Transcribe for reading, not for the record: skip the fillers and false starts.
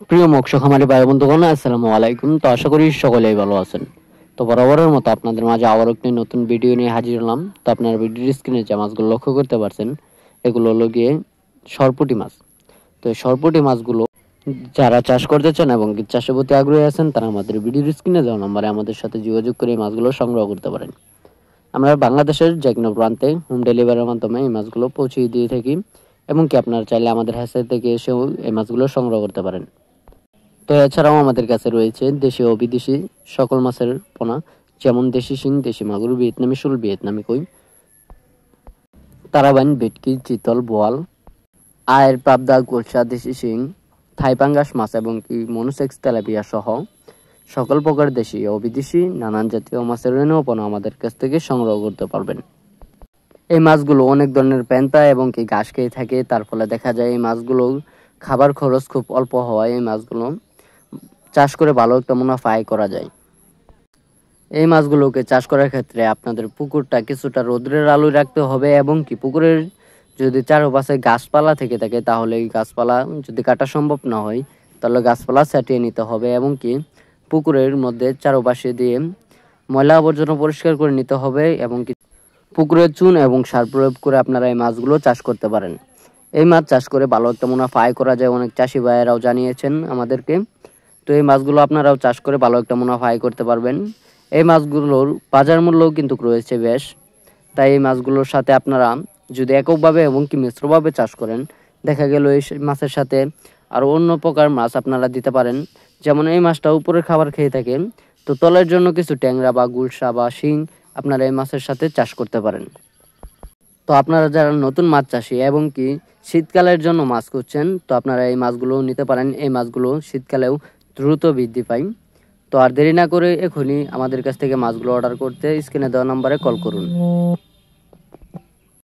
প্রিয় মৎস্য খামারি ভাই বন্ধুগণ, আসসালামু আলাইকুম। তো আশা করি সকলেই ভালো আছেন। তো বরাবরের মতো আপনাদের মাঝে আবার একটি নতুন ভিডিও নিয়ে হাজির হলাম। তো আপনারা ভিডিওর স্ক্রিনে যে মাছগুলো লক্ষ্য করতে পারছেন, এগুলো হলো গিয়ে সরপুঁটি মাছ। তো এই সরপুঁটি মাছগুলো যারা চাষ করতে চান এবং চাষের প্রতি আগ্রহী আছেন, তারা আমাদের ভিডিওর স্ক্রিনে দেওয়া নম্বরে আমাদের সাথে যোগাযোগ করে এই মাছগুলো সংগ্রহ করতে পারেন। আমরা বাংলাদেশের যে কোনো প্রান্তে হোম ডেলিভারির মাধ্যমে এই মাছগুলো পৌঁছে দিয়ে থাকি, এবং কি আপনারা চাইলে আমাদের হ্যাচারি থেকে এসেও এই মাছগুলো সংগ্রহ করতে পারেন। তো এছাড়াও আমাদের কাছে রয়েছে দেশি ও বিদেশি সকল মাছের পোনা, যেমন দেশি শিং, দেশি মাগুর, ভিয়েতনামি শোল, ভিয়েতনামি কই, তারাবাইন, ভেটকি, চিতল, বোয়াল, আয়ের, পাবদা, গোলসা, দেশি শিং, থাই পাঙ্গাস মাছ এবং কি মনোসেক্স, তেলাপিয়া সহ সকল প্রকার দেশি ও বিদেশি নানান জাতীয় মাছের রেণু পোনা আমাদের কাছ থেকে সংগ্রহ করতে পারবেন। এই মাছগুলো অনেক ধরনের পেন্তা এবং কি ঘাস খেয়ে থাকে, তার ফলে দেখা যায় এই মাছগুলো খাবার খরচ খুব অল্প হওয়ায় এই মাছগুলো চাষ করে ভালো একটা মুনাফা আয় করা যায়। এই মাছগুলোকে চাষ করার ক্ষেত্রে আপনাদের পুকুরটা কিছুটা রোদ্রের আলোয় রাখতে হবে, এবং কি পুকুরের যদি চারপাশে গাছপালা থেকে থাকে তাহলে এই গাছপালা যদি কাটা সম্ভব না হয় তাহলে গাছপালা ছাঁটিয়ে নিতে হবে, এবং কি পুকুরের মধ্যে চারপাশে দিয়ে ময়লা আবর্জনা পরিষ্কার করে নিতে হবে, এবং কি পুকুরের চুন এবং সার প্রয়োগ করে আপনারা এই মাছগুলো চাষ করতে পারেন। এই মাছ চাষ করে ভালো একটা মুনাফা আয় করা যায়, অনেক চাষি ভাইয়েরাও জানিয়েছেন আমাদেরকে। তো এই মাছগুলো আপনারাও চাষ করে ভালো একটা মুনাফা আয় করতে পারবেন। এই মাছগুলোর বাজার মূল্যও কিন্তু রয়েছে বেশ, তাই এই মাছগুলোর সাথে আপনারা যদি এককভাবে এবং কি মিশ্রভাবে চাষ করেন, দেখা গেল এই মাছের সাথে আরও অন্য প্রকার মাছ আপনারা দিতে পারেন। যেমন এই মাছটা উপরের খাবার খেয়ে থাকে, তো তলের জন্য কিছু ট্যাংরা বা গুলশা বা শিং আপনারা এই মাছের সাথে চাষ করতে পারেন। তো আপনারা যারা নতুন মাছ চাষি এবং কি শীতকালের জন্য মাছ খুঁজছেন, তো আপনারা এই মাছগুলো নিতে পারেন। এই মাছগুলো শীতকালেও দ্রুত বৃদ্ধি পায়। তো আর দেরি না করে এখনই আমাদের কাছ থেকে মাছগুলো অর্ডার করতে স্ক্রিনে দেওয়া নম্বরে কল করুন।